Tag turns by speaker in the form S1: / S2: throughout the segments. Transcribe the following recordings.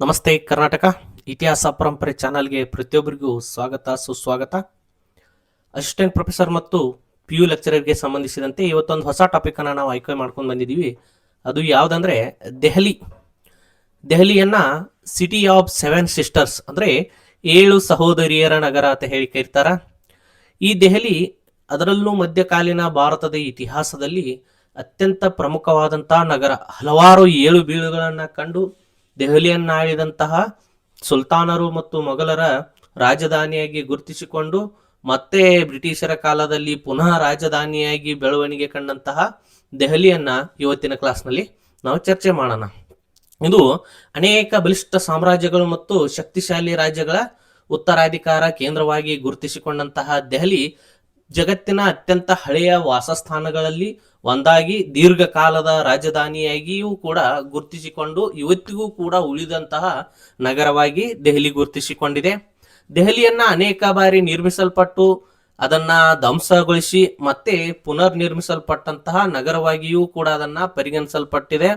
S1: ನಮಸ್ತೆ ಕರ್ನಾಟಕ ಇತಿಹಾಸ ಪರಂಪರೆ ಚಾನಲ್ಗೆ ಪ್ರತಿಯೊಬ್ಬರಿಗೂ ಸ್ವಾಗತ ಸುಸ್ವಾಗತ. ಅಸಿಸ್ಟೆಂಟ್ ಪ್ರೊಫೆಸರ್ ಮತ್ತು PU ಲೆಕ್ಚರರ್ಗೆ ಸಂಬಂಧಿಸಿದಂತೆ ಇವತ್ತೊಂದು ಹೊಸ ಟಾಪಿಕನ್ನು ನಾವು ಆಯ್ಕೆ ಮಾಡ್ಕೊಂಡು ಬಂದಿದ್ದೀವಿ. ಅದು ಯಾವುದಂದ್ರೆ ದೆಹಲಿಯನ್ನ ಸಿಟಿ ಆಫ್ 7 ಸಿಸ್ಟರ್ಸ್ ಅಂದರೆ 7 ಸಹೋದರಿಯರ ನಗರ ಅಂತ ಹೇಳಿ ಕರೀತಾರ. ಈ ದೆಹಲಿ ಅದರಲ್ಲೂ ಮಧ್ಯಕಾಲೀನ ಭಾರತದ ಇತಿಹಾಸದಲ್ಲಿ ಅತ್ಯಂತ ಪ್ರಮುಖವಾದಂತಹ ನಗರ. ಹಲವಾರು ಏಳು ಬೀಳುಗಳನ್ನು ಕಂಡು ದೆಹಲಿಯನ್ನಾಳಿದಂತಹ ಸುಲ್ತಾನರು ಮತ್ತು ಮೊಘಲರ ರಾಜಧಾನಿಯಾಗಿ ಗುರುತಿಸಿಕೊಂಡು ಮತ್ತೆ ಬ್ರಿಟಿಷರ ಕಾಲದಲ್ಲಿ ಪುನಃ ರಾಜಧಾನಿಯಾಗಿ ಬೆಳವಣಿಗೆ ಕಂಡಂತಹ ದೆಹಲಿಯನ್ನ ಇವತ್ತಿನ ಕ್ಲಾಸ್ನಲ್ಲಿ ನಾವು ಚರ್ಚೆ ಮಾಡೋಣ. ಇದು ಅನೇಕ ಬಲಿಷ್ಠ ಸಾಮ್ರಾಜ್ಯಗಳು ಮತ್ತು ಶಕ್ತಿಶಾಲಿ ರಾಜ್ಯಗಳ ಉತ್ತರಾಧಿಕಾರ ಕೇಂದ್ರವಾಗಿ ಗುರುತಿಸಿಕೊಂಡಂತಹ ದೆಹಲಿ ಜಗತ್ತಿನ ಅತ್ಯಂತ ಹಳೆಯ ವಾಸಸ್ಥಾನಗಳಲ್ಲಿ ಒಂದಾಗಿ ದೀರ್ಘಕಾಲದ ರಾಜಧಾನಿಯಾಗಿಯೂ ಕೂಡ ಗುರುತಿಸಿಕೊಂಡು ಇವತ್ತಿಗೂ ಕೂಡ ಉಳಿದಂತಹ ನಗರವಾಗಿ ದೆಹಲಿ ಗುರುತಿಸಿಕೊಂಡಿದೆ. ದೆಹಲಿಯನ್ನ ಅನೇಕ ಬಾರಿ ನಿರ್ಮಿಸಲ್ಪಟ್ಟು ಅದನ್ನ ಧ್ವಂಸಗೊಳಿಸಿ ಮತ್ತೆ ಪುನರ್ ನಿರ್ಮಿಸಲ್ಪಟ್ಟಂತಹ ನಗರವಾಗಿಯೂ ಕೂಡ ಅದನ್ನ ಪರಿಗಣಿಸಲ್ಪಟ್ಟಿದೆ.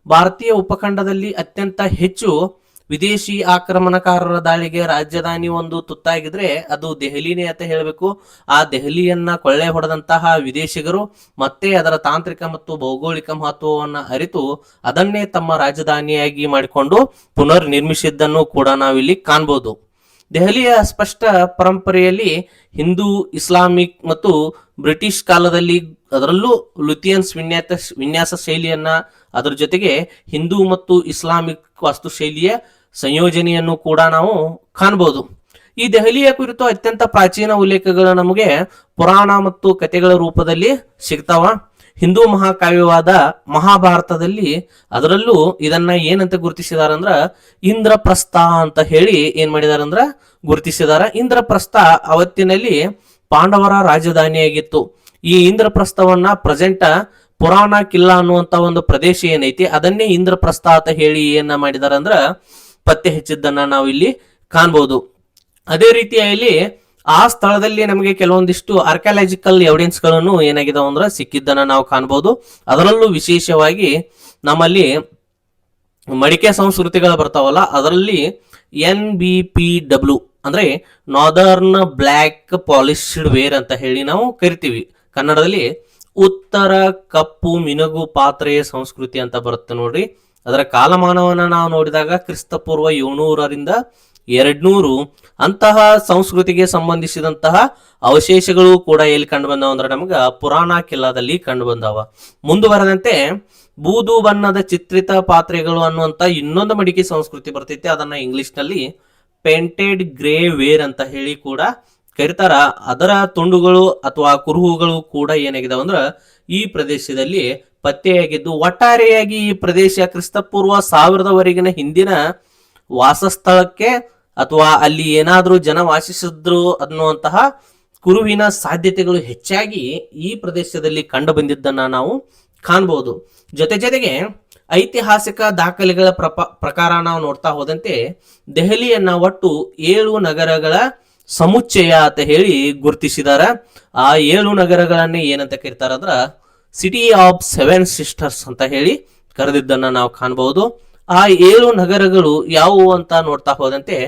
S1: ಭಾರತೀಯ ಉಪಖಂಡದಲ್ಲಿ ಅತ್ಯಂತ ಹೆಚ್ಚು ವಿದೇಶಿ ಆಕ್ರಮಣಕಾರರ ದಾಳಿಗೆ ರಾಜಧಾನಿ ಒಂದು ತುತ್ತಾಗಿದ್ರೆ ಅದು ದೆಹಲಿನೇ ಅಂತ ಹೇಳಬೇಕು. ಆ ದೆಹಲಿಯನ್ನ ಕೊಳ್ಳೆ ಹೊಡೆದಂತಹ ವಿದೇಶಿಗರು ಮತ್ತೆ ಅದರ ತಾಂತ್ರಿಕ ಮತ್ತು ಭೌಗೋಳಿಕ ಮಹತ್ವವನ್ನು ಅರಿತು ಅದನ್ನೇ ತಮ್ಮ ರಾಜಧಾನಿಯಾಗಿ ಮಾಡಿಕೊಂಡು ಪುನರ್ ನಿರ್ಮಿಸಿದ್ದನ್ನು ಕೂಡ ನಾವಿಲ್ಲಿ ಕಾಣಬಹುದು. ದೆಹಲಿಯ ಸ್ಪಷ್ಟ ಪರಂಪರೆಯಲ್ಲಿ ಹಿಂದೂ, ಇಸ್ಲಾಮಿಕ್ ಮತ್ತು ಬ್ರಿಟಿಷ್ ಕಾಲದಲ್ಲಿ ಅದರಲ್ಲೂ ಲುಥಿಯನ್ಸ್ ವಿನ್ಯಾಸ ಶೈಲಿಯನ್ನ ಅದರ ಜೊತೆಗೆ ಹಿಂದೂ ಮತ್ತು ಇಸ್ಲಾಮಿಕ್ ವಾಸ್ತುಶೈಲಿಯ ಸಂಯೋಜನೆಯನ್ನು ಕೂಡ ನಾವು ಕಾಣಬಹುದು. ಈ ದೆಹಲಿಯ ಕುರಿತು ಅತ್ಯಂತ ಪ್ರಾಚೀನ ಉಲ್ಲೇಖಗಳು ನಮಗೆ ಪುರಾಣ ಮತ್ತು ಕಥೆಗಳ ರೂಪದಲ್ಲಿ ಸಿಗ್ತಾವ. ಹಿಂದೂ ಮಹಾಕಾವ್ಯವಾದ ಮಹಾಭಾರತದಲ್ಲಿ ಅದರಲ್ಲೂ ಇದನ್ನ ಏನಂತ ಗುರುತಿಸಿದಾರಂದ್ರ ಇಂದ್ರಪ್ರಸ್ಥ ಅಂತ ಹೇಳಿ ಏನ್ ಮಾಡಿದಾರಂದ್ರ ಗುರುತಿಸಿದಾರ. ಇಂದ್ರಪ್ರಸ್ಥ ಅವತ್ತಿನಲ್ಲಿ ಪಾಂಡವರ ರಾಜಧಾನಿಯಾಗಿತ್ತು. ಈ ಇಂದ್ರಪ್ರಸ್ಥವನ್ನ ಪ್ರೆಸೆಂಟ್ ಪುರಾಣ ಕಿಲ್ಲಾ ಅನ್ನುವಂತ ಒಂದು ಪ್ರದೇಶ ಏನೈತಿ ಅದನ್ನೇ ಇಂದ್ರಪ್ರಸ್ಥ ಅಂತ ಹೇಳಿ ಏನ ಮಾಡಿದಾರಂದ್ರ ಪತ್ತೆ ಹಚ್ಚಿದ್ದನ್ನ ನಾವು ಇಲ್ಲಿ ಕಾಣಬಹುದು. ಅದೇ ರೀತಿಯಲ್ಲಿ ಆ ಸ್ಥಳದಲ್ಲಿ ನಮಗೆ ಕೆಲವೊಂದಿಷ್ಟು ಆರ್ಕಿಯಾಲಜಿಕಲ್ ಎವಿಡೆನ್ಸ್ ಗಳನ್ನು ಏನಾಗಿದಾವ ಅಂದ್ರೆ ಸಿಕ್ಕಿದ್ದನ್ನ ನಾವು ಕಾಣಬಹುದು. ಅದರಲ್ಲೂ ವಿಶೇಷವಾಗಿ ನಮ್ಮಲ್ಲಿ ಮಡಿಕೆ ಸಂಸ್ಕೃತಿಗಳು ಬರ್ತಾವಲ್ಲ, ಅದರಲ್ಲಿ NBPW ಅಂದ್ರೆ ನಾರ್ದರ್ನ್ ಬ್ಲ್ಯಾಕ್ ಪಾಲಿಶ್ಡ್ ವೇರ್ ಅಂತ ಹೇಳಿ ನಾವು ಕರಿತೀವಿ. ಕನ್ನಡದಲ್ಲಿ ಉತ್ತರ ಕಪ್ಪು ಮಿನುಗು ಪಾತ್ರೆಯ ಸಂಸ್ಕೃತಿ ಅಂತ ಬರುತ್ತೆ ನೋಡ್ರಿ. ಅದರ ಕಾಲಮಾನವನ್ನ ನಾವು ನೋಡಿದಾಗ ಕ್ರಿಸ್ತಪೂರ್ವ 700ರಿಂದ 200 ಅಂತಹ ಸಂಸ್ಕೃತಿಗೆ ಸಂಬಂಧಿಸಿದಂತಹ ಅವಶೇಷಗಳು ಕೂಡ ಎಲ್ಲಿ ಕಂಡು ಬಂದಾವ ಅಂದ್ರೆ ನಮಗ ಪುರಾಣ ಕಿಲ್ಲಾದಲ್ಲಿ ಕಂಡು ಬಂದಾವ. ಮುಂದುವರೆದಂತೆ ಬೂದು ಬಣ್ಣದ ಚಿತ್ರಿತ ಪಾತ್ರೆಗಳು ಅನ್ನುವಂತ ಇನ್ನೊಂದು ಮಡಿಕೆ ಸಂಸ್ಕೃತಿ ಬರ್ತೈತೆ. ಅದನ್ನ ಇಂಗ್ಲಿಷ್ ನಲ್ಲಿ ಪೇಂಟೆಡ್ ಗ್ರೇ ವೇರ್ ಅಂತ ಹೇಳಿ ಕೂಡ ಕರೀತಾರ. ಅದರ ತುಂಡುಗಳು ಅಥವಾ ಕುರುಹುಗಳು ಕೂಡ ಏನಾಗಿದಾವ ಅಂದ್ರ ಈ ಪ್ರದೇಶದಲ್ಲಿ ಪತ್ತೆಯಾಗಿದ್ದು, ಒಟ್ಟಾರೆಯಾಗಿ ಈ ಪ್ರದೇಶ ಕ್ರಿಸ್ತಪೂರ್ವ 1000 ಹಿಂದಿನ ವಾಸಸ್ಥಳಕ್ಕೆ ಅಥವಾ ಅಲ್ಲಿ ಏನಾದ್ರೂ ಜನ ವಾಸಿಸಿದ್ರು ಅನ್ನುವಂತಹ ಕುರುವಿನ ಸಾಧ್ಯತೆಗಳು ಹೆಚ್ಚಾಗಿ ಈ ಪ್ರದೇಶದಲ್ಲಿ ಕಂಡು ಬಂದಿದ್ದನ್ನ ನಾವು ಕಾಣಬಹುದು. ಜೊತೆಗೆ ಐತಿಹಾಸಿಕ ದಾಖಲೆಗಳ ಪ್ರಕಾರ ನಾವು ನೋಡ್ತಾ ಹೋದಂತೆ ದೆಹಲಿಯನ್ನ ಒಟ್ಟು 7 ನಗರಗಳ ಸಮುಚ್ಚಯ ಅಂತ ಹೇಳಿ ಗುರುತಿಸಿದಾರ. ಆ 7 ನಗರಗಳನ್ನೇ ಏನಂತ ಕರೀತಾರ ಅಂದ್ರ ಸಿಟಿ ಆಫ್ 7 ಸಿಸ್ಟರ್ಸ್ ಅಂತ ಹೇಳಿ ಕರೆದಿದ್ದನ್ನ ನಾವು ಕಾಣಬಹುದು. ಆ 7 ನಗರಗಳು ಯಾವುವು ಅಂತ ನೋಡ್ತಾ ಹೋದಂತೆ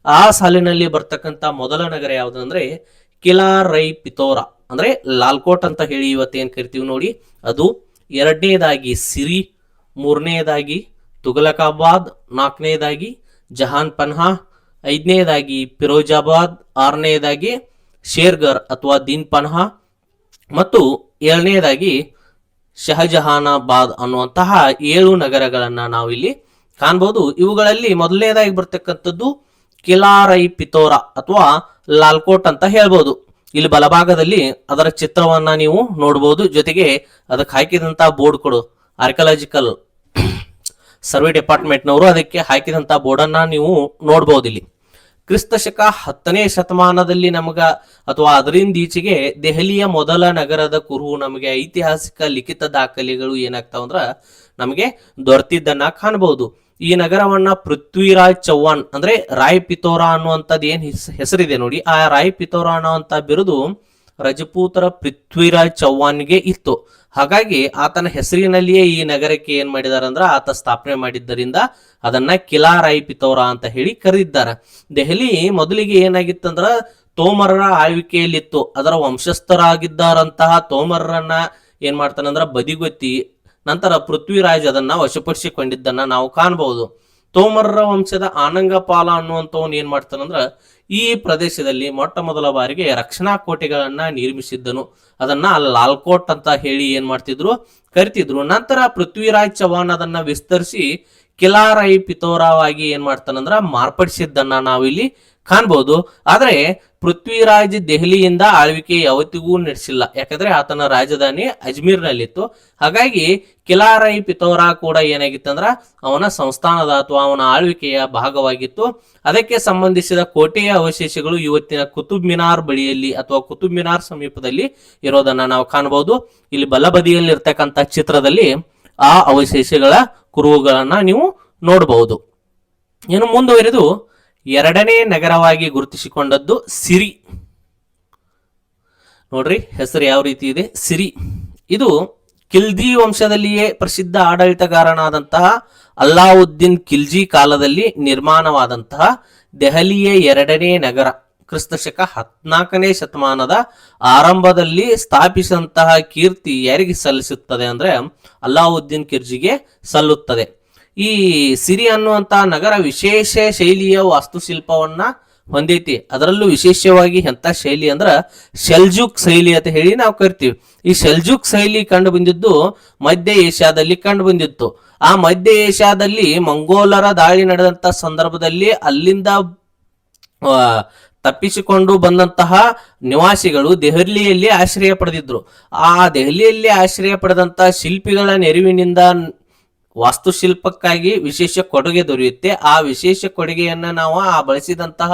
S1: ಆ ಸಾಲಿನಲ್ಲಿ ಬರ್ತಕ್ಕಂಥ ಮೊದಲ ನಗರ ಯಾವುದಂದ್ರೆ ಕಿಲಾ ರೈ ಪಿತೋರಾ ಅಂದ್ರೆ ಲಾಲ್ಕೋಟ್ ಅಂತ ಹೇಳಿ ಇವತ್ತೇನ್ ಕರಿತೀವಿ ನೋಡಿ ಅದು. ಎರಡನೇದಾಗಿ ಸಿರಿ, ಮೂರನೇದಾಗಿ ತುಘಲಕಾಬಾದ್, ನಾಲ್ಕನೇದಾಗಿ ಜಹಾನ್ ಪನ್ಹಾ, 5ನೇದಾಗಿ ಫಿರೋಜಾಬಾದ್, 6ನೇದಾಗಿ ಶೇರ್ಗರ್ ಅಥವಾ ದೀನ್ ಪನ್ಹಾ ಮತ್ತು 7ನೇದಾಗಿ ಶಹಜಹಾನಾಬಾದ್ ಅನ್ನುವಂತಹ 7 ನಗರಗಳನ್ನ ನಾವು ಇಲ್ಲಿ ಕಾಣಬಹುದು. ಇವುಗಳಲ್ಲಿ ಮೊದಲನೇದಾಗಿ ಬರ್ತಕ್ಕಂಥದ್ದು ಕಿಲಾ ರೈ ಪಿತೋರಾ ಅಥವಾ ಲಾಲ್ಕೋಟ್ ಅಂತ ಹೇಳ್ಬೋದು. ಇಲ್ಲಿ ಬಲಭಾಗದಲ್ಲಿ ಅದರ ಚಿತ್ರವನ್ನ ನೀವು ನೋಡಬಹುದು. ಜೊತೆಗೆ ಅದಕ್ಕೆ ಹಾಕಿದಂತಹ ಬೋರ್ಡ್ ಕೊಡು ಆರ್ಕಿಯಾಲಜಿಕಲ್ ಸರ್ವೆ ಡಿಪಾರ್ಟ್ಮೆಂಟ್ನವರು ಅದಕ್ಕೆ ಹಾಕಿದಂತಹ ಬೋರ್ಡನ್ನ ನೀವು ನೋಡಬಹುದು. ಇಲ್ಲಿ ಕ್ರಿಸ್ತಶಕ 10ನೇ ಶತಮಾನದಲ್ಲಿ ನಮಗ ಅಥವಾ ಅದರಿಂದ ಈಚೆಗೆ ದೆಹಲಿಯ ಮೊದಲ ನಗರದ ಕುರುಹು ನಮಗೆ ಐತಿಹಾಸಿಕ ಲಿಖಿತ ದಾಖಲೆಗಳು ಏನಾಗ್ತಾವ ಅಂದ್ರ ನಮಗೆ ದೊರೆತಿದ್ದನ್ನ ಕಾಣಬಹುದು. ಈ ನಗರವನ್ನ ಪೃಥ್ವಿರಾಜ್ ಚೌಹಾಣ್ ಅಂದ್ರೆ ರಾಯ್ ಪಿತೋರಾ ಅನ್ನುವಂಥದ್ದು ಏನ್ ಹೆಸರಿದೆ ನೋಡಿ, ಆ ರಾಯ್ ಪಿತೋರಾ ಅನ್ನುವಂತ ಬಿರುದು ರಜಪೂತರ ಪೃಥ್ವಿರಾಜ್ ಚೌಹಾನ್ಗೆ ಇತ್ತು. ಹಾಗಾಗಿ ಆತನ ಹೆಸರಿನಲ್ಲಿಯೇ ಈ ನಗರಕ್ಕೆ ಏನ್ ಮಾಡಿದಾರೆ ಅಂದ್ರ ಆತ ಸ್ಥಾಪನೆ ಮಾಡಿದ್ದರಿಂದ ಅದನ್ನ ಕಿಲಾ ರಾಯ್ ಪಿತೋರಾ ಅಂತ ಹೇಳಿ ಕರೆದಿದ್ದಾರೆ. ದೆಹಲಿ ಮೊದಲಿಗೆ ಏನಾಗಿತ್ತಂದ್ರ ತೋಮರರ ಆಳ್ವಿಕೆಯಲ್ಲಿತ್ತು. ಅದರ ವಂಶಸ್ಥರಾಗಿದ್ದಾರಂತಹ ತೋಮರರನ್ನ ಏನ್ ಮಾಡ್ತಾನಂದ್ರ ಬದಿಗೊತ್ತಿ ನಂತರ ಪೃಥ್ವಿರಾಜ್ ಅದನ್ನ ವಶಪಡಿಸಿಕೊಂಡಿದ್ದನ್ನ ನಾವು ಕಾಣಬಹುದು. ತೋಮರರ ವಂಶದ ಆನಂಗಪಾಲ ಅನ್ನುವಂಥವನ್ ಏನ್ ಮಾಡ್ತಾನಂದ್ರ ಈ ಪ್ರದೇಶದಲ್ಲಿ ಮೊಟ್ಟ ಮೊದಲ ಬಾರಿಗೆ ರಕ್ಷಣಾ ಕೋಟೆಗಳನ್ನ ನಿರ್ಮಿಸಿದ್ದನು. ಅದನ್ನ ಲಾಲ್ಕೋಟ್ ಅಂತ ಹೇಳಿ ಏನ್ ಮಾಡ್ತಿದ್ರು ಕರಿತಿದ್ರು. ನಂತರ ಪೃಥ್ವಿರಾಜ್ ಚೌಹಾಣ್ ಅದನ್ನ ವಿಸ್ತರಿಸಿ ಕಿಲಾ ರಾಯ್ ಪಿತೋರಾವಾಗಿ ಏನ್ ಮಾಡ್ತಾನಂದ್ರ ಮಾರ್ಪಡಿಸಿದ್ದನ್ನ ನಾವಿಲ್ಲಿ ಕಾಣ್ಬಹುದು. ಆದ್ರೆ ಪೃಥ್ವಿರಾಜ್ ದೆಹಲಿಯಿಂದ ಆಳ್ವಿಕೆ ಯಾವತ್ತಿಗೂ ನಡೆಸಿಲ್ಲ, ಯಾಕಂದ್ರೆ ಆತನ ರಾಜಧಾನಿ ಅಜ್ಮೀರ್ ನಲ್ಲಿತ್ತು. ಹಾಗಾಗಿ ಕಿಲಾ ರಾಯ್ ಪಿತೋರಾ ಕೂಡ ಏನಾಗಿತ್ತಂದ್ರ ಅವನ ಸಂಸ್ಥಾನದ ಅಥವಾ ಅವನ ಆಳ್ವಿಕೆಯ ಭಾಗವಾಗಿತ್ತು. ಅದಕ್ಕೆ ಸಂಬಂಧಿಸಿದ ಕೋಟೆಯ ಅವಶೇಷಗಳು ಇವತ್ತಿನ ಕುತುಬ್ ಮಿನಾರ್ ಬಳಿಯಲ್ಲಿ ಅಥವಾ ಕುತುಬ್ ಮಿನಾರ್ ಸಮೀಪದಲ್ಲಿ ಇರೋದನ್ನ ನಾವು ಕಾಣಬಹುದು. ಇಲ್ಲಿ ಬಲಬದಿಯಲ್ಲಿ ಇರ್ತಕ್ಕಂಥ ಚಿತ್ರದಲ್ಲಿ ಆ ಅವಶೇಷಗಳ ಕುರುಹುಗಳನ್ನ ನೀವು ನೋಡಬಹುದು. ಇನ್ನು ಮುಂದುವರೆದು ಎರಡನೇ ನಗರವಾಗಿ ಗುರುತಿಸಿಕೊಂಡದ್ದು ಸಿರಿ. ನೋಡ್ರಿ ಹೆಸರು ಯಾವ ರೀತಿ ಇದೆ, ಸಿರಿ. ಇದು ಖಿಲ್ಜಿ ವಂಶದಲ್ಲಿಯೇ ಪ್ರಸಿದ್ಧ ಆಡಳಿತಗಾರನಾದಂತಹ ಅಲ್ಲಾವುದ್ದೀನ್ ಖಿಲ್ಜಿ ಕಾಲದಲ್ಲಿ ನಿರ್ಮಾಣವಾದಂತಹ ದೆಹಲಿಯ ಎರಡನೇ ನಗರ. ಕ್ರಿಸ್ತಶಕ 14ನೇ ಶತಮಾನದ ಆರಂಭದಲ್ಲಿ ಸ್ಥಾಪಿಸಿದಂತಹ ಕೀರ್ತಿ ಯಾರಿಗೆ ಸಲ್ಲಿಸುತ್ತದೆ ಅಂದ್ರೆ ಅಲ್ಲಾವುದ್ದೀನ್ ಖಿಲ್ಜಿಗೆ ಸಲ್ಲುತ್ತದೆ. ಈ ಸಿರಿ ಅನ್ನುವಂತ ನಗರ ವಿಶೇಷ ಶೈಲಿಯ ವಾಸ್ತುಶಿಲ್ಪವನ್ನ ಹೊಂದೈತಿ. ಅದರಲ್ಲೂ ವಿಶೇಷವಾಗಿ ಎಂತ ಶೈಲಿ ಅಂದ್ರ ಶೆಲ್ಜುಕ್ ಶೈಲಿ ಅಂತ ಹೇಳಿ ನಾವು ಕರಿತೀವಿ. ಈ ಶೆಲ್ಜುಕ್ ಶೈಲಿ ಕಂಡು ಬಂದಿದ್ದು ಮಧ್ಯ ಏಷ್ಯಾದಲ್ಲಿ ಕಂಡು ಬಂದಿತ್ತು. ಆ ಮಧ್ಯ ಏಷ್ಯಾದಲ್ಲಿ ಮಂಗೋಲರ ದಾಳಿ ನಡೆದಂತ ಸಂದರ್ಭದಲ್ಲಿ ಅಲ್ಲಿಂದ ತಪ್ಪಿಸಿಕೊಂಡು ಬಂದಂತಹ ನಿವಾಸಿಗಳು ದೆಹಲಿಯಲ್ಲಿ ಆಶ್ರಯ ಪಡೆದಿದ್ರು. ಆ ದೆಹಲಿಯಲ್ಲಿ ಆಶ್ರಯ ಪಡೆದಂತಹ ಶಿಲ್ಪಿಗಳ ನೆರವಿನಿಂದ ವಾಸ್ತುಶಿಲ್ಪಕ್ಕಾಗಿ ವಿಶೇಷ ಕೊಡುಗೆ ದೊರೆಯುತ್ತೆ. ಆ ವಿಶೇಷ ಕೊಡುಗೆಯನ್ನ ನಾವು ಆ ಬಳಸಿದಂತಹ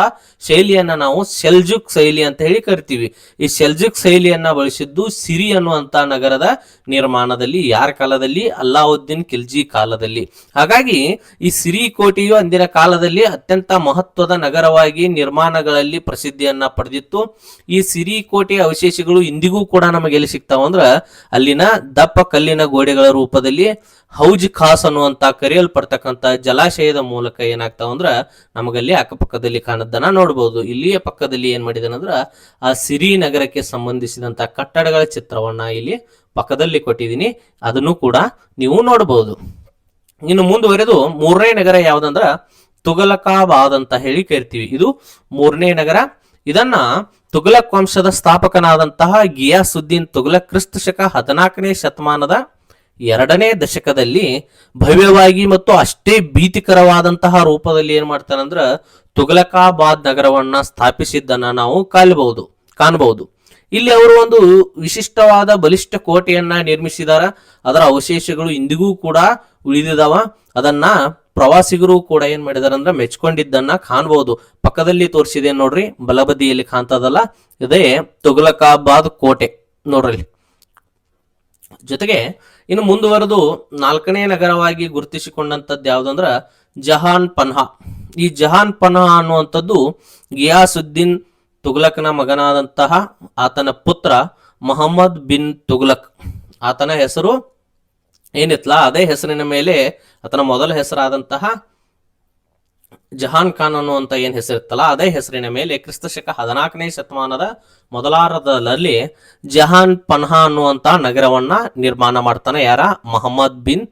S1: ಶೈಲಿಯನ್ನ ನಾವು ಶೆಲ್ಜುಕ್ ಶೈಲಿ ಅಂತ ಹೇಳಿ ಕರಿತೀವಿ. ಈ ಶೆಲ್ಜುಕ್ ಶೈಲಿಯನ್ನ ಬಳಸಿದ್ದು ಸಿರಿ ಅನ್ನುವಂತ ನಗರದ ನಿರ್ಮಾಣದಲ್ಲಿ. ಯಾರ ಕಾಲದಲ್ಲಿ? ಅಲ್ಲಾವುದ್ದೀನ್ ಖಿಲ್ಜಿ ಕಾಲದಲ್ಲಿ. ಹಾಗಾಗಿ ಈ ಸಿರಿ ಕೋಟೆಯು ಅಂದಿನ ಕಾಲದಲ್ಲಿ ಅತ್ಯಂತ ಮಹತ್ವದ ನಗರವಾಗಿ ನಿರ್ಮಾಣಗಳಲ್ಲಿ ಪ್ರಸಿದ್ಧಿಯನ್ನ ಪಡೆದಿತ್ತು. ಈ ಸಿರಿ ಕೋಟೆಯ ಅವಶೇಷಗಳು ಇಂದಿಗೂ ಕೂಡ ನಮಗೆ ಎಲ್ಲಿ ಸಿಗ್ತಾವ ಅಂದ್ರ ಅಲ್ಲಿನ ದಪ್ಪ ಕಲ್ಲಿನ ಗೋಡೆಗಳ ರೂಪದಲ್ಲಿ ಹೌಜ್ ಖಾಸ್ ಅನ್ನುವಂತ ಕರೆಯಲ್ಪಡ್ತಕ್ಕಂಥ ಜಲಾಶಯದ ಮೂಲಕ ಏನಾಗ್ತಾವ ಅಂದ್ರ ನಮಗಲ್ಲಿ ಅಕ್ಕಪಕ್ಕದಲ್ಲಿ ಕಾಣದ್ದನ್ನ ನೋಡಬಹುದು. ಇಲ್ಲಿಯ ಪಕ್ಕದಲ್ಲಿ ಏನ್ ಮಾಡಿದಾನಂದ್ರ ಆ ಸಿರಿ ನಗರಕ್ಕೆ ಸಂಬಂಧಿಸಿದಂತ ಕಟ್ಟಡಗಳ ಚಿತ್ರವನ್ನ ಇಲ್ಲಿ ಪಕ್ಕದಲ್ಲಿ ಕೊಟ್ಟಿದ್ದೀನಿ, ಅದನ್ನು ಕೂಡ ನೀವು ನೋಡಬಹುದು. ಇನ್ನು ಮುಂದುವರೆದು ಮೂರನೇ ನಗರ ಯಾವ್ದಂದ್ರ ತುಘಲಕಾಬಾದ್ ಅಂತ ಹೇಳಿ ಕರಿತೀವಿ. ಇದು ಮೂರನೇ ನಗರ. ಇದನ್ನ ತುಘಲಕ್ ವಂಶದ ಸ್ಥಾಪಕನಾದಂತಹ ಗಿಯಾಸುದ್ದೀನ್ ತುಘಲಕ್ ಕ್ರಿಸ್ತಶಕ 14ನೇ ಶತಮಾನದ 2ನೇ ದಶಕದಲ್ಲಿ ಭವ್ಯವಾಗಿ ಮತ್ತು ಅಷ್ಟೇ ಭೀತಿಕರವಾದಂತಹ ರೂಪದಲ್ಲಿ ಏನ್ ಮಾಡ್ತಾನಂದ್ರ ತುಘಲಕಾಬಾದ್ ನಗರವನ್ನ ಸ್ಥಾಪಿಸಿದ್ದನ್ನ ನಾವು ಕಾಣಬಹುದು. ಇಲ್ಲಿ ಅವರು ಒಂದು ವಿಶಿಷ್ಟವಾದ ಬಲಿಷ್ಠ ಕೋಟೆಯನ್ನ ನಿರ್ಮಿಸಿದಾರ. ಅದರ ಅವಶೇಷಗಳು ಇಂದಿಗೂ ಕೂಡ ಉಳಿದಿದಾವ. ಅದನ್ನ ಪ್ರವಾಸಿಗರು ಕೂಡ ಏನ್ ಮಾಡಿದಾರೆ ಅಂದ್ರೆ ಮೆಚ್ಕೊಂಡಿದ್ದನ್ನ ಕಾಣಬಹುದು. ಪಕ್ಕದಲ್ಲಿ ತೋರಿಸಿದೆ ನೋಡ್ರಿ, ಬಲಬದಿಯಲ್ಲಿ ಕಾಣ್ತದಲ್ಲ, ಇದೇ ತುಘಲಕಾಬಾದ್ ಕೋಟೆ ನೋಡ್ರಿ. ಜೊತೆಗೆ ಇನ್ನು ಮುಂದುವರೆದು 4ನೇ ನಗರವಾಗಿ ಗುರುತಿಸಿಕೊಂಡಂತದ್ದು ಯಾವ್ದಂದ್ರ ಜಹಾನ್ ಪನ್ಹಾ. ಈ ಜಹಾನ್ ಪನ್ಹಾ ಅನ್ನುವಂಥದ್ದು ಗಿಯಾಸುದ್ದೀನ್ ತುಘಲಕ್ನ ಮಗನಾದಂತಹ ಆತನ ಪುತ್ರ ಮೊಹಮ್ಮದ್ ಬಿನ್ ತುಘಲಕ್. ಆತನ ಹೆಸರು ಏನಿತ್ಲಾ ಅದೇ ಹೆಸರಿನ ಮೇಲೆ ಆತನ ಮೊದಲ ಹೆಸರಾದಂತಹ ಜಹಾನ್ ಖಾನ್ ಅನ್ನುವಂತ ಏನ್ ಹೆಸರಿತ್ತಲ್ಲ ಅದೇ ಹೆಸರಿನ ಮೇಲೆ ಕ್ರಿಸ್ತಶಕ 14ನೇ ಶತಮಾನದ ಮೊದಲಾರ್ಧದಲ್ಲಿ ಜಹಾನ್ ಪನ್ಹಾ ಅನ್ನುವಂತ ನಗರವನ್ನ ನಿರ್ಮಾಣ ಮಾಡ್ತಾನೆ. ಯಾರ? ಮೊಹಮ್ಮದ್ ಬಿನ್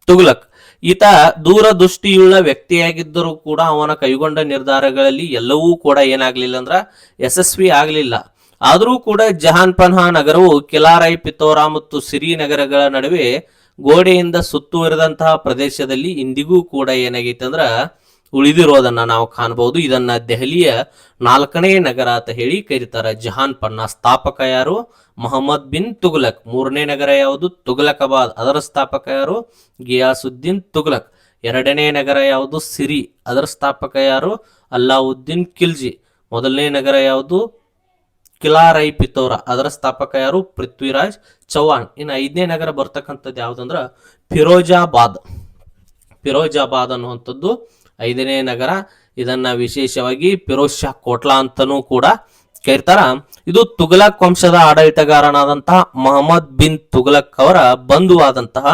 S1: ತುಘಲಕ್. ಈತ ದೂರದೃಷ್ಟಿಯುಳ್ಳ ವ್ಯಕ್ತಿಯಾಗಿದ್ದರೂ ಕೂಡ ಅವನ ಕೈಗೊಂಡ ನಿರ್ಧಾರಗಳಲ್ಲಿ ಎಲ್ಲವೂ ಕೂಡ ಏನಾಗ್ಲಿಲ್ಲ ಅಂದ್ರ ಯಶಸ್ವಿ ಆಗ್ಲಿಲ್ಲ. ಆದರೂ ಕೂಡ ಜಹಾನ್ ಪನ್ಹಾ ನಗರವು ಕಿಲಾ ರಾಯ್ ಪಿತೋರಾ ಮತ್ತು ಸಿರಿ ನಗರಗಳ ನಡುವೆ ಗೋಡೆಯಿಂದ ಸುತ್ತುವರಿದಂತಹ ಪ್ರದೇಶದಲ್ಲಿ ಇಂದಿಗೂ ಕೂಡ ಏನಾಗೈತೆ ಅಂದ್ರ ಉಳಿದಿರೋದನ್ನ ನಾವು ಕಾಣಬಹುದು. ಇದನ್ನ ದೆಹಲಿಯ 4ನೇ ನಗರ ಅಂತ ಹೇಳಿ ಕರೀತಾರೆ. ಜಹಾನ್ ಪನ್ಹಾ ಸ್ಥಾಪಕ ಯಾರು? ಮೊಹಮ್ಮದ್ ಬಿನ್ ತುಘಲಕ್. 3ನೇ ನಗರ ಯಾವುದು? ತುಘಲಕಾಬಾದ್. ಅದರ ಸ್ಥಾಪಕ ಯಾರು? ಗಿಯಾಸುದ್ದೀನ್ ತುಘಲಕ್. 2ನೇ ನಗರ ಯಾವುದು? ಸಿರಿ. ಅದರ ಸ್ಥಾಪಕ ಯಾರು? ಅಲ್ಲಾವುದ್ದೀನ್ ಖಿಲ್ಜಿ. 1ನೇ ನಗರ ಯಾವುದು? ಕಿಲಾ ರಾಯ್ ಪಿತೋರಾ. ಅದರ ಸ್ಥಾಪಕ ಯಾರು? ಪೃಥ್ವಿರಾಜ್ ಚೌಹಾಣ್. ಇನ್ನು 5ನೇ ನಗರ ಬರ್ತಕ್ಕಂಥದ್ದು ಯಾವ್ದಂದ್ರ ಫಿರೋಜಾಬಾದ್. ಫಿರೋಜಾಬಾದ್ ಅನ್ನುವಂಥದ್ದು 5ನೇ ನಗರ. ಇದನ್ನ ವಿಶೇಷವಾಗಿ ಫಿರೋಜ್ ಶಾ ಕೋಟ್ಲಾ ಅಂತನೂ ಕೂಡ ಕರೀತಾರ. ಇದು ತುಘಲಕ್ ವಂಶದ ಆಡಳಿತಗಾರನಾದಂತಹ ಮೊಹಮ್ಮದ್ ಬಿನ್ ತುಘಲಕ್ ಅವರ ಬಂಧುವಾದಂತಹ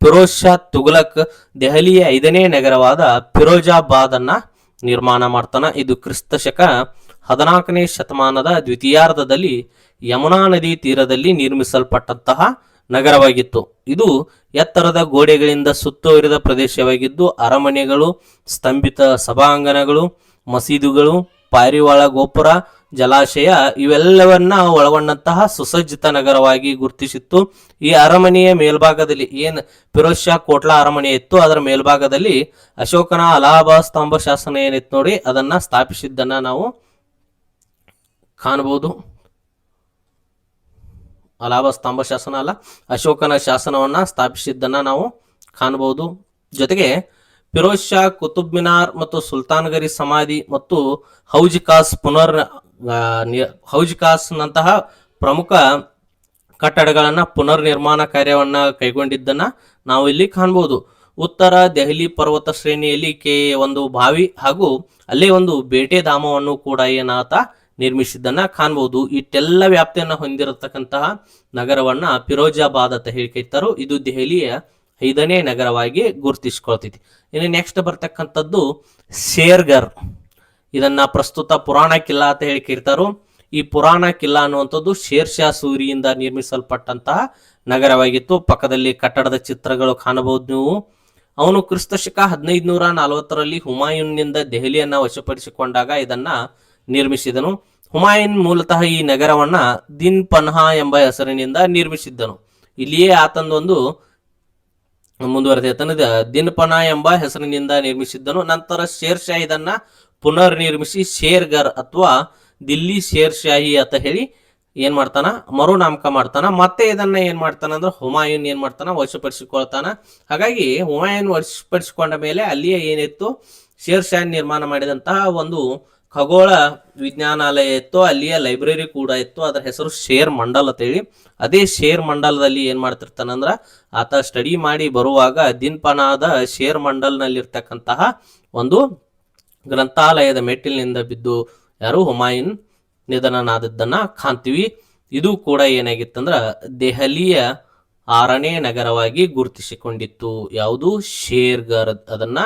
S1: ಫಿರೋಜ್ ಶಾ ತುಘಲಕ್ ದೆಹಲಿಯ 5ನೇ ನಗರವಾದ ಫಿರೋಜಾಬಾದ್ ಅನ್ನ ನಿರ್ಮಾಣ ಮಾಡ್ತಾನ. ಇದು ಕ್ರಿಸ್ತ ಶಕ 14ನೇ ಶತಮಾನದ ದ್ವಿತೀಯಾರ್ಧದಲ್ಲಿ ಯಮುನಾ ನದಿ ತೀರದಲ್ಲಿ ನಿರ್ಮಿಸಲ್ಪಟ್ಟಂತಹ ನಗರವಾಗಿತ್ತು. ಇದು ಎತ್ತರದ ಗೋಡೆಗಳಿಂದ ಸುತ್ತುವರಿದ ಪ್ರದೇಶವಾಗಿದ್ದು ಅರಮನೆಗಳು, ಸ್ತಂಭಿತ ಸಭಾಂಗಣಗಳು, ಮಸೀದುಗಳು, ಪಾರಿವಾಳ ಗೋಪುರ, ಜಲಾಶಯ ಇವೆಲ್ಲವನ್ನ ಒಳಗೊಂಡಂತಹ ಸುಸಜ್ಜಿತ ನಗರವಾಗಿ ಗುರುತಿಸಿತ್ತು. ಈ ಅರಮನೆಯ ಮೇಲ್ಭಾಗದಲ್ಲಿ ಫಿರೋಜ್ ಶಾ ಕೋಟ್ಲಾ ಅರಮನೆ ಇತ್ತು, ಅದರ ಮೇಲ್ಭಾಗದಲ್ಲಿ ಅಶೋಕನ ಅಲಹಾಬಾದ್ ಸ್ತಂಭ ಶಾಸನ ಏನಿತ್ತು ನೋಡಿ ಅದನ್ನ ಸ್ಥಾಪಿಸಿದ್ದನ್ನ ನಾವು ಕಾಣಬಹುದು. ಅಲಹಾಬಾದ್ ಸ್ತಂಭ ಶಾಸನ ಅಲ್ಲ, ಅಶೋಕನ ಶಾಸನವನ್ನ ಸ್ಥಾಪಿಸಿದ್ದನ್ನ ನಾವು ಕಾಣಬಹುದು. ಜೊತೆಗೆ ಫಿರೋಜ್ ಶಾ ಕುತುಬ್ ಮಿನಾರ್ ಮತ್ತು ಸುಲ್ತಾನ್ಗರಿ ಸಮಾಧಿ ಮತ್ತು ಹೌಜ್ ಖಾಸ್ ನಂತಹ ಪ್ರಮುಖ ಕಟ್ಟಡಗಳನ್ನ ಪುನರ್ ನಿರ್ಮಾಣ ಕಾರ್ಯವನ್ನ ಕೈಗೊಂಡಿದ್ದನ್ನ ನಾವು ಇಲ್ಲಿ ಕಾಣಬಹುದು. ಉತ್ತರ ದೆಹಲಿ ಪರ್ವತ ಶ್ರೇಣಿಯಲ್ಲಿ ಒಂದು ಬಾವಿ ಹಾಗೂ ಅಲ್ಲೇ ಒಂದು ಬೇಟೆ ಧಾಮವನ್ನು ಕೂಡ ಏನಾತ ನಿರ್ಮಿಸಿದ್ದನ್ನ ಕಾಣಬಹುದು. ಇಷ್ಟೆಲ್ಲ ವ್ಯಾಪ್ತಿಯನ್ನ ಹೊಂದಿರತಕ್ಕಂತಹ ನಗರವನ್ನ ಫಿರೋಜಾಬಾದ್ ಅಂತ ಹೇಳ್ಕೈತಾರೋ. ಇದು ದೆಹಲಿಯ 5ನೇ ನಗರವಾಗಿ ಗುರುತಿಸ್ಕೊಳ್ತೈತಿ. ಇನ್ನು ನೆಕ್ಸ್ಟ್ ಬರ್ತಕ್ಕಂಥದ್ದು ಶೇರ್ಗರ್. ಇದನ್ನ ಪ್ರಸ್ತುತ ಪುರಾಣ ಕಿಲ್ಲಾ ಅಂತ ಹೇಳಿ ಕರೀತಾರೋ. ಈ ಪುರಾಣ ಕಿಲ್ಲಾ ಅನ್ನುವಂಥದ್ದು ಶೇರ್ ಶಾ ಸೂರಿಯಿಂದ ನಿರ್ಮಿಸಲ್ಪಟ್ಟಂತಹ ನಗರವಾಗಿತ್ತು. ಪಕ್ಕದಲ್ಲಿ ಕಟ್ಟಡದ ಚಿತ್ರಗಳು ಕಾಣಬಹುದು ನೀವು. ಅವನು ಕ್ರಿಸ್ತ ಶಕ 1540ರಲ್ಲಿ ಹುಮಾಯೂನ್ನಿಂದ ದೆಹಲಿಯನ್ನ ವಶಪಡಿಸಿಕೊಂಡಾಗ ಇದನ್ನ ನಿರ್ಮಿಸಿದನು. ಹುಮಾಯೂನ್ ಮೂಲತಃ ಈ ನಗರವನ್ನ ದಿನ್ ಪನ್ಹಾ ಎಂಬ ಹೆಸರಿನಿಂದ ನಿರ್ಮಿಸಿದ್ದನು. ಇಲ್ಲಿಯೇ ಆತಂದೊಂದು ಮುಂದುವರೆದ ದಿನ್ ಪನ್ಹಾ ಎಂಬ ಹೆಸರಿನಿಂದ ನಿರ್ಮಿಸಿದ್ದನು. ನಂತರ ಶೇರ್ ಶಾ ಇದನ್ನ ಪುನರ್ ನಿರ್ಮಿಸಿ ಶೇರ್ಗರ್ ಅಥವಾ ದಿಲ್ಲಿ ಶೇರ್ ಶಾಹಿ ಅಂತ ಹೇಳಿ ಏನ್ ಮಾಡ್ತಾನ, ಮರುನಾಮಕ ಮಾಡ್ತಾನ. ಮತ್ತೆ ಇದನ್ನ ಏನ್ ಮಾಡ್ತಾನ ಅಂದ್ರೆ ಹುಮಾಯೂನ್ ಏನ್ ಮಾಡ್ತಾನ, ವಶಪಡಿಸಿಕೊಳ್ತಾನ. ಹಾಗಾಗಿ ಹುಮಾಯೂನ್ ವಶಪಡಿಸಿಕೊಂಡ ಮೇಲೆ ಅಲ್ಲಿಯೇ ಏನಿತ್ತು, ಶೇರ್ ಶಾ ನಿರ್ಮಾಣ ಮಾಡಿದಂತಹ ಒಂದು ಖಗೋಳ ವಿಜ್ಞಾನಾಲಯ ಇತ್ತು, ಅಲ್ಲಿಯ ಲೈಬ್ರರಿ ಕೂಡ ಇತ್ತು. ಅದರ ಹೆಸರು ಶೇರ್ ಮಂಡಲ್ ಅಂತ ಹೇಳಿ. ಅದೇ ಶೇರ್ ಮಂಡಲದಲ್ಲಿ ಏನ್ ಮಾಡ್ತಿರ್ತಾನಂದ್ರ ಆತ ಸ್ಟಡಿ ಮಾಡಿ ಬರುವಾಗ ದಿನ್ ಪನಾದ ಶೇರ್ ಮಂಡಲ್ ನಲ್ಲಿರ್ತಕ್ಕಂತಹ ಒಂದು ಗ್ರಂಥಾಲಯದ ಮೆಟ್ಟಿಲಿನಿಂದ ಬಿದ್ದು ಹುಮಾಯೂನ್ ನಿಧನನಾದದ್ದನ್ನ ಕಾಣ್ತೀವಿ. ಇದು ಕೂಡ ಏನಾಗಿತ್ತಂದ್ರ ದೆಹಲಿಯ 6ನೇ ನಗರವಾಗಿ ಗುರುತಿಸಿಕೊಂಡಿತ್ತು. ಯಾವುದು? ಶೇರ್ಗರ್. ಅದನ್ನ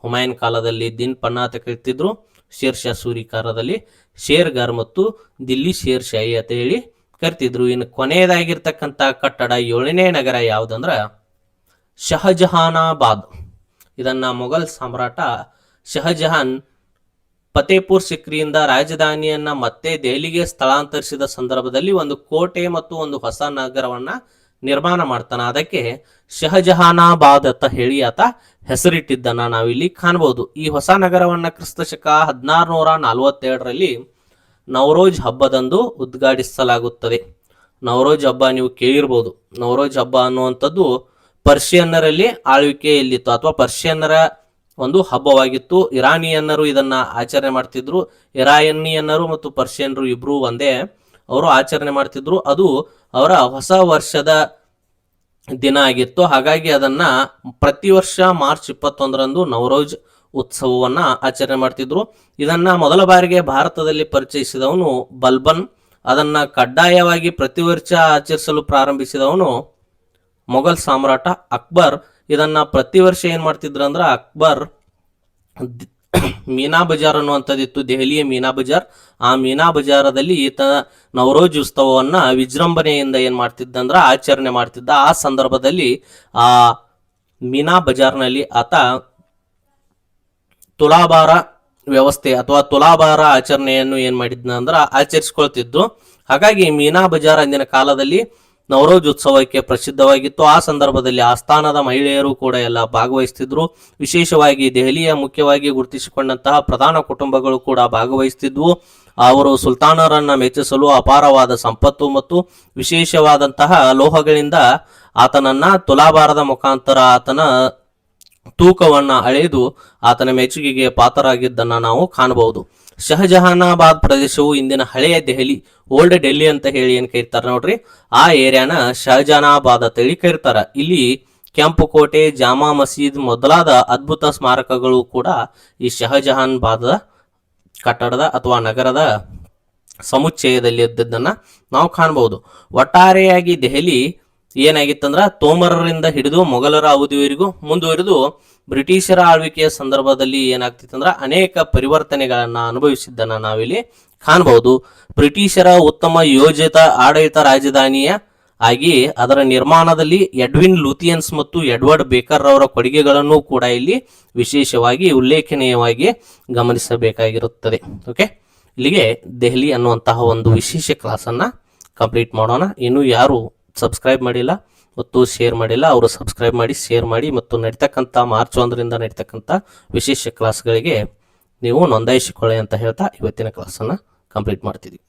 S1: ಹುಮಾಯೂನ್ ಕಾಲದಲ್ಲಿ ದಿನ್ ಪನ್ನಾ ಅಂತ ಕರಿತಿದ್ರು, ಶೇರ್ ಶಾ ಸೂರಿ ಕಾಲದಲ್ಲಿ ಶೇರ್ಗರ್ ಮತ್ತು ದಿಲ್ಲಿ ಶೇರ್ ಶಾಹಿ ಅಂತ ಹೇಳಿ ಕರಿತಿದ್ರು. ಇನ್ನು ಕೊನೆಯದಾಗಿರ್ತಕ್ಕಂಥ ಕಟ್ಟಡ 7ನೇ ನಗರ ಯಾವುದಂದ್ರ ಶಹಜಹಾನಾಬಾದ್. ಇದನ್ನ ಮೊಘಲ್ ಸಾಮ್ರಾಟ ಶಹಜಹಾನ್ ಫತೇಪುರ್ ಸಿಕ್ರಿಯಿಂದ ರಾಜಧಾನಿಯನ್ನ ಮತ್ತೆ ದೆಹಲಿಗೆ ಸ್ಥಳಾಂತರಿಸಿದ ಸಂದರ್ಭದಲ್ಲಿ ಒಂದು ಕೋಟೆ ಮತ್ತು ಒಂದು ಹೊಸ ನಗರವನ್ನ ನಿರ್ಮಾಣ ಮಾಡ್ತಾನ. ಅದಕ್ಕೆ ಶಹಜಹಾನಾಬಾದ್ ಅಂತ ಹೇಳಿ ಆತ ಹೆಸರಿಟ್ಟಿದ್ದನ್ನ ನಾವಿಲ್ಲಿ ಕಾಣಬಹುದು. ಈ ಹೊಸ ನಗರವನ್ನ ಕ್ರಿಸ್ತ ಶಕ 1642ರಲ್ಲಿ ನವರೋಜ್ ಹಬ್ಬದಂದು ಉದ್ಘಾಟಿಸಲಾಗುತ್ತದೆ. ನವರೋಜ್ ಹಬ್ಬ ನೀವು ಕೇಳಿರ್ಬೋದು. ನವರೋಜ್ ಹಬ್ಬ ಅನ್ನುವಂಥದ್ದು ಪರ್ಷಿಯನ್ನರಲ್ಲಿ ಆಳ್ವಿಕೆಯಲ್ಲಿತ್ತು ಅಥವಾ ಪರ್ಷಿಯನ್ನರ ಒಂದು ಹಬ್ಬವಾಗಿತ್ತು. ಇರಾನಿಯನ್ನರು ಇದನ್ನ ಆಚರಣೆ ಮಾಡ್ತಿದ್ರು. ಇರಾನಿಯನ್ನರು ಮತ್ತು ಪರ್ಷಿಯನ್ನರು ಇಬ್ರು ಒಂದೇ, ಅವರು ಆಚರಣೆ ಮಾಡ್ತಿದ್ರು. ಅದು ಅವರ ಹೊಸ ವರ್ಷದ ದಿನ ಆಗಿತ್ತು. ಹಾಗಾಗಿ ಅದನ್ನ ಪ್ರತಿ ವರ್ಷ ಮಾರ್ಚ್ 21ರಂದು ನವರೋಜ್ ಉತ್ಸವವನ್ನ ಆಚರಣೆ ಮಾಡ್ತಿದ್ರು. ಇದನ್ನ ಮೊದಲ ಬಾರಿಗೆ ಭಾರತದಲ್ಲಿ ಪರಿಚಯಿಸಿದವನು ಬಲ್ಬನ್. ಅದನ್ನ ಕಡ್ಡಾಯವಾಗಿ ಪ್ರತಿ ವರ್ಷ ಆಚರಿಸಲು ಪ್ರಾರಂಭಿಸಿದವನು ಮೊಘಲ್ ಸಾಮ್ರಾಟ ಅಕ್ಬರ್. ಇದನ್ನ ಪ್ರತಿ ವರ್ಷ ಏನ್ ಮಾಡ್ತಿದ್ರು ಅಂದ್ರ ಅಕ್ಬರ್ ಮೀನಾ ಬಜಾರ್ ಅನ್ನುವಂಥದ್ದಿತ್ತು, ದೆಹಲಿಯ ಮೀನಾ ಬಜಾರ್. ಆ ಮೀನಾ ಬಜಾರದಲ್ಲಿ ಈತ ನವರೋಜ್ ಉತ್ಸವವನ್ನ ವಿಜೃಂಭಣೆಯಿಂದ ಏನ್ ಮಾಡ್ತಿದ್ದಂದ್ರ ಆಚರಣೆ ಮಾಡ್ತಿದ್ದ. ಆ ಸಂದರ್ಭದಲ್ಲಿ ಆ ಮೀನಾ ಬಜಾರ್ನಲ್ಲಿ ಆತ ತುಲಾಭಾರ ವ್ಯವಸ್ಥೆ ಅಥವಾ ತುಲಾಭಾರ ಆಚರಣೆಯನ್ನು ಏನ್ ಮಾಡಿದ್ನ ಅಂದ್ರ ಆಚರಿಸಿಕೊಳ್ತಿದ್ದು. ಹಾಗಾಗಿ ಮೀನಾ ಬಜಾರ್ ಅಂದಿನ ಕಾಲದಲ್ಲಿ ನವರೋಜ್ ಉತ್ಸವಕ್ಕೆ ಪ್ರಸಿದ್ಧವಾಗಿತ್ತು. ಆ ಸಂದರ್ಭದಲ್ಲಿ ಆಸ್ಥಾನದ ಮಹಿಳೆಯರು ಕೂಡ ಎಲ್ಲ ಭಾಗವಹಿಸ್ತಿದ್ರು. ವಿಶೇಷವಾಗಿ ದೆಹಲಿಯ ಮುಖ್ಯವಾಗಿ ಗುರುತಿಸಿಕೊಂಡಂತಹ ಪ್ರಧಾನ ಕುಟುಂಬಗಳು ಕೂಡ ಭಾಗವಹಿಸ್ತಿದ್ವು. ಅವರು ಸುಲ್ತಾನರನ್ನ ಮೆಚ್ಚಿಸಲು ಅಪಾರವಾದ ಸಂಪತ್ತು ಮತ್ತು ವಿಶೇಷವಾದಂತಹ ಲೋಹಗಳಿಂದ ಆತನನ್ನ ತುಲಾಭಾರದ ಮುಖಾಂತರ ಆತನ ತೂಕವನ್ನ ಅಳೆದು ಆತನ ಮೆಚ್ಚುಗೆಗೆ ಪಾತ್ರರಾಗಿದ್ದನ್ನ ನಾವು ಕಾಣಬಹುದು. ಶಹಜಹಾನಾಬಾದ್ ಪ್ರದೇಶವು ಇಂದಿನ ಹಳೆಯ ದೆಹಲಿ, ಓಲ್ಡ್ ಡೆಲ್ಲಿ ಅಂತ ಹೇಳಿ ಏನ್ ಕರೀತಾರ ನೋಡ್ರಿ, ಆ ಏರಿಯಾನ ಶಹಜಹಾನಾಬಾದ್ ಅಂತ ಹೇಳಿ ಕರೀತಾರ. ಇಲ್ಲಿ ಕೆಂಪು ಕೋಟೆ, ಜಾಮಾ ಮಸೀದ್ ಮೊದಲಾದ ಅದ್ಭುತ ಸ್ಮಾರಕಗಳು ಕೂಡ ಈ ಶಹಜಹಾನಾಬಾದ್ ಕಟ್ಟಡದ ಅಥವಾ ನಗರದ ಸಮುಚ್ಚಯದಲ್ಲಿ ಇದ್ದದ್ದನ್ನು ನಾವು ಕಾಣಬಹುದು. ಒಟ್ಟಾರೆಯಾಗಿ ದೆಹಲಿ ಏನಾಗಿತ್ತಂದ್ರೆ ತೋಮರರಿಂದ ಹಿಡಿದು ಮೊಘಲರ ಅವಧಿವರೆಗೂ ಮುಂದುವರಿದು ಬ್ರಿಟಿಷರ ಆಳ್ವಿಕೆಯ ಸಂದರ್ಭದಲ್ಲಿ ಏನಾಗ್ತಿತ್ತಂದ್ರೆ ಅನೇಕ ಪರಿವರ್ತನೆಗಳನ್ನ ಅನುಭವಿಸಿದ್ದನ್ನ ನಾವಿಲ್ಲಿ ಕಾಣಬಹುದು. ಬ್ರಿಟಿಷರ ಉತ್ತಮ ಯೋಜಿತ ಆಡಳಿತ ರಾಜಧಾನಿಯ ಆಗಿ ಅದರ ನಿರ್ಮಾಣದಲ್ಲಿ ಎಡ್ವಿನ್ ಲೂಥಿಯನ್ಸ್ ಮತ್ತು ಎಡ್ವರ್ಡ್ ಬೇಕರ್ ಅವರ ಕೊಡುಗೆಗಳನ್ನು ಕೂಡ ಇಲ್ಲಿ ವಿಶೇಷವಾಗಿ ಉಲ್ಲೇಖನೀಯವಾಗಿ ಗಮನಿಸಬೇಕಾಗಿರುತ್ತದೆ. ಓಕೆ, ಇಲ್ಲಿಗೆ ದೆಹಲಿ ಅನ್ನುವಂತಹ ಒಂದು ವಿಶೇಷ ಕ್ಲಾಸನ್ನು ಕಂಪ್ಲೀಟ್ ಮಾಡೋಣ. ಇನ್ನು ಯಾರು ಸಬ್ಸ್ಕ್ರೈಬ್ ಮಾಡಿಲ್ಲ ಮತ್ತು ಶೇರ್ ಮಾಡಿಲ್ಲ ಅವರು ಸಬ್ಸ್ಕ್ರೈಬ್ ಮಾಡಿ, ಶೇರ್ ಮಾಡಿ ಮತ್ತು ನಡೀತಕ್ಕಂಥ ಮಾರ್ಚ್ 1ರಿಂದ ನಡೀತಕ್ಕಂಥ ವಿಶೇಷ ಕ್ಲಾಸ್ಗಳಿಗೆ ನೀವು ನೋಂದಾಯಿಸಿಕೊಳ್ಳಿ ಅಂತ ಹೇಳ್ತಾ ಇವತ್ತಿನ ಕ್ಲಾಸನ್ನು ಕಂಪ್ಲೀಟ್ ಮಾಡ್ತಿದ್ದೀವಿ.